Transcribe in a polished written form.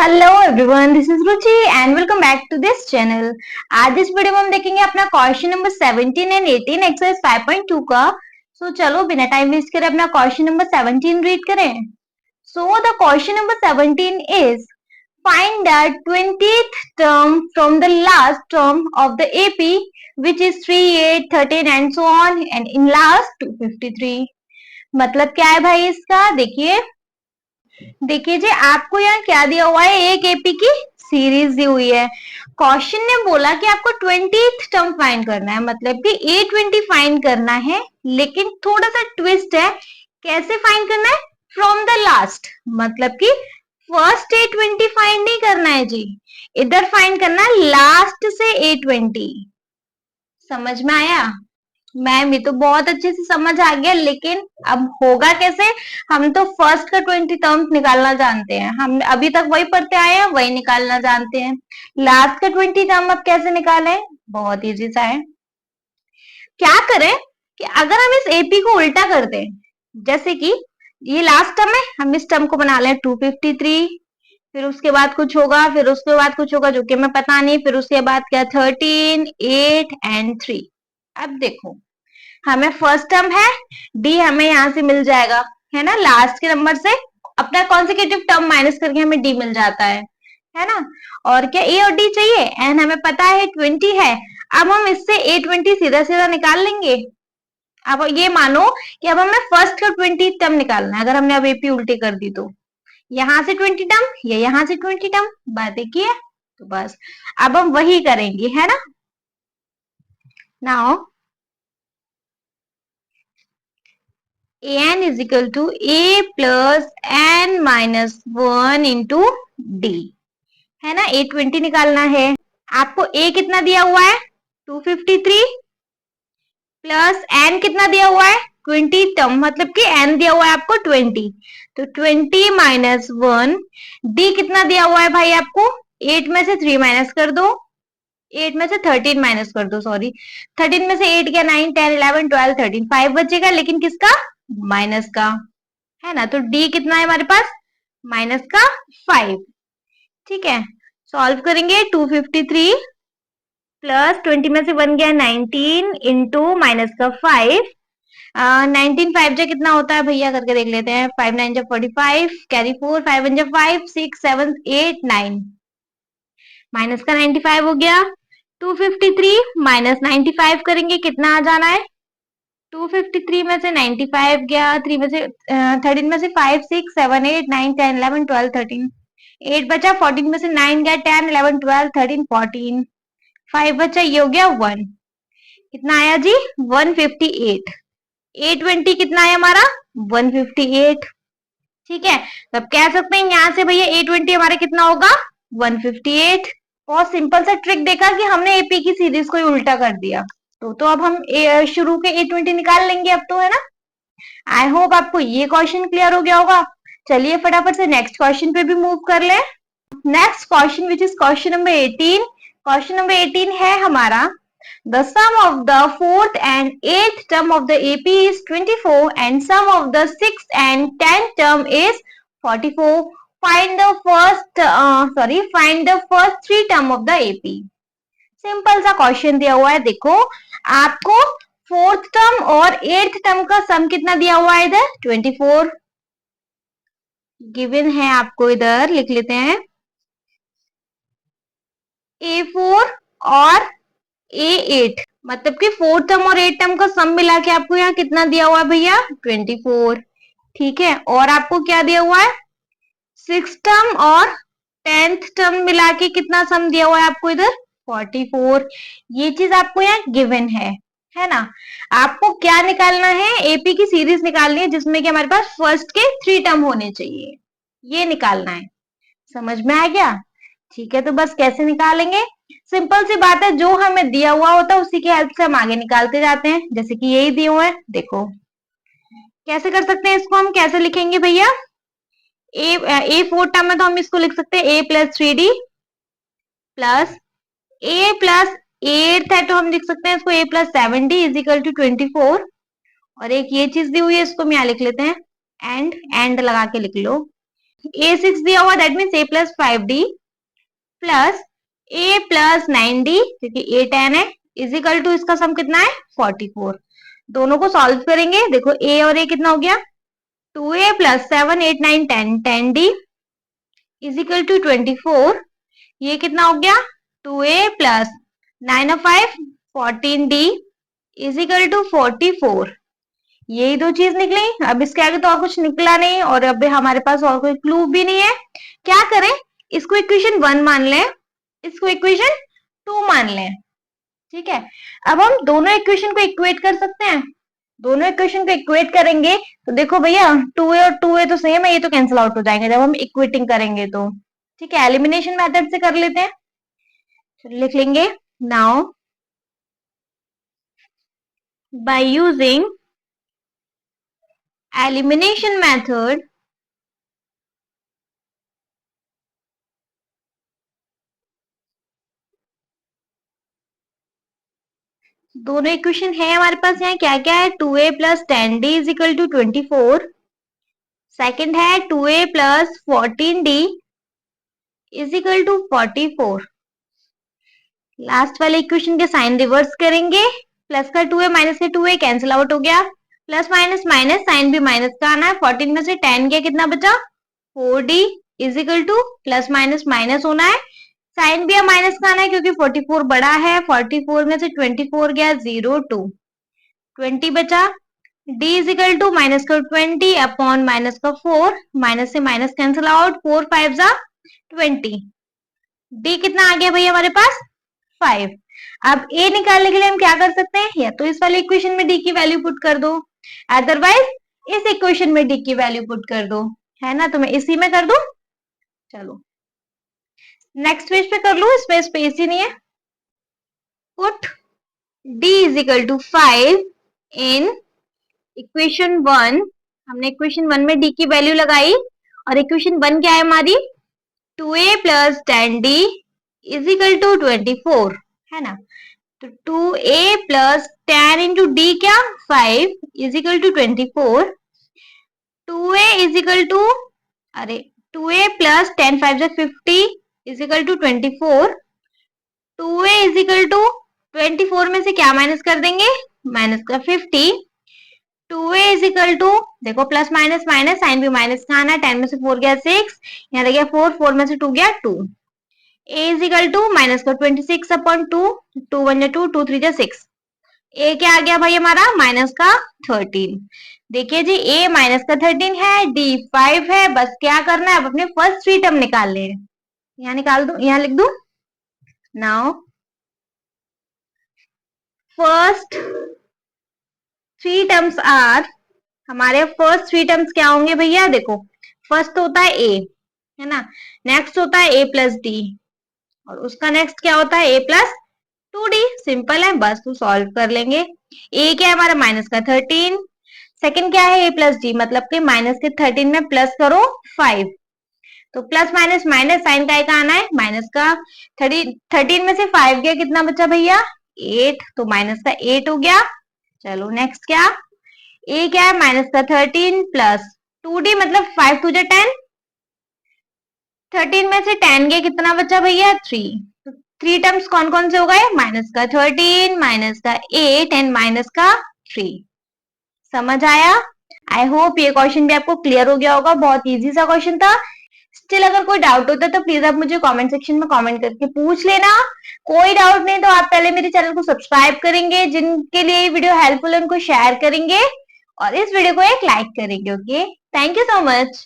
Hello everyone, this is Ruchi and welcome back to this channel. आज इस video में हम देखेंगे अपना क्वेश्चन नंबर 17 एंड 18 एक्सरसाइज 5.2 का। चलो बिना टाइम वेस्ट करे अपना क्वेश्चन नंबर 17 रीड करें। The question number 17 is find the 20th term from the last term of the AP which is 3, 8, 13 and so on and in last 253। मतलब क्या है भाई इसका? देखिए जी, आपको यहाँ क्या दिया हुआ है, एक एपी की सीरीज दी हुई है। क्वेश्चन ने बोला कि आपको 20th टर्म फाइंड करना है, मतलब कि A20 फाइंड करना है, लेकिन थोड़ा सा ट्विस्ट है। कैसे फाइंड करना है? फ्रॉम द लास्ट, मतलब कि फर्स्ट A20 फाइंड नहीं करना है जी, इधर फाइंड करना है लास्ट से A20। समझ में आया? मैम ये तो बहुत अच्छे से समझ आ गया, लेकिन अब होगा कैसे? हम तो फर्स्ट का 20 टर्म्स निकालना जानते हैं, हम अभी तक वही पढ़ते आए हैं, वही निकालना जानते हैं। लास्ट का 20 टर्म अब कैसे निकालें? बहुत इजी सा है। क्या करें कि अगर हम इस एपी को उल्टा कर दें, जैसे कि ये लास्ट टर्म है, हम इस टर्म को बना लें 253, फिर उसके बाद कुछ होगा, फिर उसके बाद कुछ होगा जो कि हमें पता नहीं, फिर उसके बाद क्या 13, 8 एंड 3। अब देखो, हमें फर्स्ट टर्म है डी, हमें यहाँ से मिल जाएगा, है ना, लास्ट के नंबर से अपना कॉन्सिक्यूटिव टर्म माइनस करके हमें डी मिल जाता है ना। और क्या ए और डी चाहिए, एन हमें पता है 20 है। अब हम इससे A20 सीधा सीधा निकाल लेंगे। अब ये मानो कि अब हमें फर्स्ट का 20 टर्म निकालना है, अगर हमने अब एपी उल्टी कर दी तो यहाँ से 20 टर्म या यहाँ से 20 टर्म, बात एक ही है। तो बस अब हम वही करेंगे, है ना। Now an is equal to a plus n minus 1 into d, है ना। A20 निकालना है। आपको a कितना दिया हुआ है? 253 प्लस n कितना दिया हुआ है? 20 टर्म, मतलब कि n दिया हुआ है आपको 20, तो 20 माइनस 1। d कितना दिया हुआ है भाई आपको? 8 में से 3 माइनस कर दो, 8 में से 13 माइनस कर दो, सॉरी 13 में से 8 गया 9, 10, 11, 12, 13, 5 बचेगा, लेकिन किसका? माइनस का, है ना। तो डी कितना है हमारे पास? माइनस का 5। ठीक है, सॉल्व करेंगे। 253 प्लस 20 में से 1 गया 19 इंटू माइनस का 5। 19 5 जा कितना होता है भैया, करके देख लेते हैं। 5 9 जा 45, कैरी 4, 5 1 जा 5, 6 7 8 9, माइनस का 95 हो गया। 253 माइनस 95 करेंगे, कितना आ जाना है? 253 में से 95 गया, 3 में से 13 में से 5 6 7 8 9 10 11 12 13, 8 बचा, 14 में से 9 गया, 10 11 12 13 14, 5 बचा, ये हो गया 1। कितना आया जी? 158। A20 कितना है हमारा? 158। ठीक है, तो अब कह सकते हैं यहां से भैया A20 हमारा कितना होगा? 158। बहुत सिंपल सा ट्रिक देखा कि हमने एपी की सीरीज को ही उल्टा कर दिया। तो अब हम शुरू के A20 निकाल लेंगे अब तो, है ना। आई होप आपको ये क्वेश्चन क्लियर हो गया होगा। चलिए फटाफट से नेक्स्ट क्वेश्चन पे भी मूव कर ले। Next question which is question number 18। Question number 18 है हमारा, the sum of the fourth and eighth term of the AP is 24 and sum of the sixth and 10th term is 44. Find the first three term of the AP। Simple सा question दिया हुआ है। देखो, आपको fourth term और eighth term का सम कितना दिया हुआ है? इधर 24 गिवन है आपको, इधर लिख लेते हैं A4 और A8, मतलब कि फोर्थ टर्म और एट टर्म का सम मिला के आपको यहाँ कितना दिया हुआ है भैया? 24। ठीक है, और आपको क्या दिया हुआ है? सिक्स टर्म और 10th टर्म मिला के कितना सम दिया हुआ है आपको इधर? 44। ये चीज आपको यहाँ गिवन है ना। आपको क्या निकालना है? एपी की सीरीज निकालनी है जिसमें कि हमारे पास फर्स्ट के 3 टर्म होने चाहिए, ये निकालना है। समझ में आ गया? ठीक है, तो बस कैसे निकालेंगे? सिंपल सी बात है, जो हमें दिया हुआ होता है उसी की हेल्प से हम आगे निकालते जाते हैं। जैसे कि यही दिए हुए हैं, देखो कैसे कर सकते हैं इसको, हम कैसे लिखेंगे भैया? ए फोर टर्म में तो हम इसको लिख सकते हैं A plus 3D plus A plus eight है, तो हम लिख सकते हैं इसको A plus 7D is equal to 24। और एक ये चीज दी हुई है, इसको हम यहाँ लिख लेते हैं एंड लगा के लिख लो। ए 6 दिया हुआ, that means A plus 5d plus A plus 9d, क्योंकि ए 10 है, इज इक्वल टू इसका सम कितना है 44। दोनों को सॉल्व करेंगे, देखो ए और ए कितना हो गया 2a plus 7 8 9 10 10d is equal to 24। ये कितना हो गया 2a प्लस 9 और 5 14d इज इक्वल टू 44। यही दो चीज निकली, अब इसके आगे तो और कुछ निकला नहीं, और अब हमारे पास और कोई क्लू भी नहीं है। क्या करें, इसको इक्वेशन 1 मान लें, इसको इक्वेशन 2 मान लें। ठीक है, अब हम दोनों इक्वेशन को इक्वेट कर सकते हैं। दोनों इक्वेशन को इक्वेट करेंगे तो देखो भैया 2a और 2a तो सेम है, ये तो कैंसिल आउट हो जाएंगे जब हम इक्वेटिंग करेंगे तो। ठीक है, एलिमिनेशन मेथड से कर लेते हैं, लिख लेंगे now by using elimination method दोनों इक्वेशन है हमारे पास यहाँ, क्या क्या है 2a plus 10d is equal to 24, second है 2a plus 14d is equal to 44। Last वाले इक्वेशन के साइन रिवर्स करेंगे, प्लस का 2a माइनस का 2a कैंसिल आउट हो गया, प्लस माइनस माइनस साइन भी माइनस का आना है, 14 में से 10 गया कितना बचा 4d is equal two plus minus minus होना है, साइन भी माइनस का आना है क्योंकि 44 बड़ा है, 44 में से 24 गया 0 2 20 बचा, d is equal to minus का 20 अपॉन माइनस का 4, माइनस से माइनस कैंसिल आउट, 4 5 जा 20, d कितना आ गया भैया हमारे पास 5। अब a निकालने के लिए हम क्या कर सकते हैं, या तो इस वाले इक्वेशन में d की वैल्यू पुट कर दो, अदरवाइज इस इक्वेशन में d की वैल्यू पुट कर दो, है ना। तो मैं इसी में कर दूं, चलो नेक्स्ट पेज पे कर लू, इसमें स्पेस ही नहीं है। Put d is equal to 5 in equation 1, हमने इक्वेशन 1 में d की वैल्यू लगाई, और इक्वेशन 1 क्या है हमारी 2a plus 10d is equal to 24, है ना। तो 2a प्लस 10 इंटू डी क्या 5 is equal to 24, 2a is equal to, अरे 2a प्लस 10 5 जा 50 is equal to 24, 2a is equal to 24 में से क्या माइनस कर देंगे माइनस का 50, 2a इज इक्वल टू, देखो प्लस माइनस माइनस साइन भी माइनस का आना है, 10 में से 4 गया 6, यहाँ रह गया 4, 4 में से 2 गया 2, a is equal to minus का 26 अपॉन 2, 2 1 जा 2, 2 3 जा 6, a क्या आ गया भाई हमारा माइनस का 13। देखिए जी a माइनस का 13 है, d 5 है, बस क्या करना है अब अपने फर्स्ट थ्री टर्म निकाल ले, यहाँ निकाल दू, यहाँ लिख दू now first three terms are, हमारे फर्स्ट थ्री टर्म्स क्या होंगे भैया, देखो फर्स्ट होता है a, है ना, नेक्स्ट होता है a प्लस डी, और उसका नेक्स्ट क्या होता है a प्लस 2d, सिंपल है बस तो सॉल्व कर लेंगे। a क्या है हमारा माइनस का 13, सेकंड क्या है a प्लस डी, मतलब कि माइनस के 13 में प्लस करो 5, तो प्लस माइनस माइनस साइन का आना है, माइनस का 13 में से 5 गया कितना बचा भैया 8, तो माइनस का 8 हो गया। चलो नेक्स्ट क्या a क्या है माइनस का 13 प्लस 2d मतलब 5 2 10, 13 में से 10 गया कितना बचा भैया 3, तो थ्री टर्म्स कौन कौन से हो गए माइनस का 13 माइनस का 8 एंड माइनस का 3। समझ आया, आई होप ये क्वेश्चन भी आपको क्लियर हो गया होगा, बहुत इजी सा क्वेश्चन था। स्टिल अगर कोई डाउट होता है तो प्लीज आप मुझे कमेंट सेक्शन में कमेंट करके पूछ लेना, कोई डाउट नहीं तो आप पहले मेरे चैनल को सब्सक्राइब करेंगे, जिनके लिए ये वीडियो हेल्पफुल है उनको शेयर करेंगे, और इस वीडियो को एक लाइक करेंगे। Okay, thank you so much.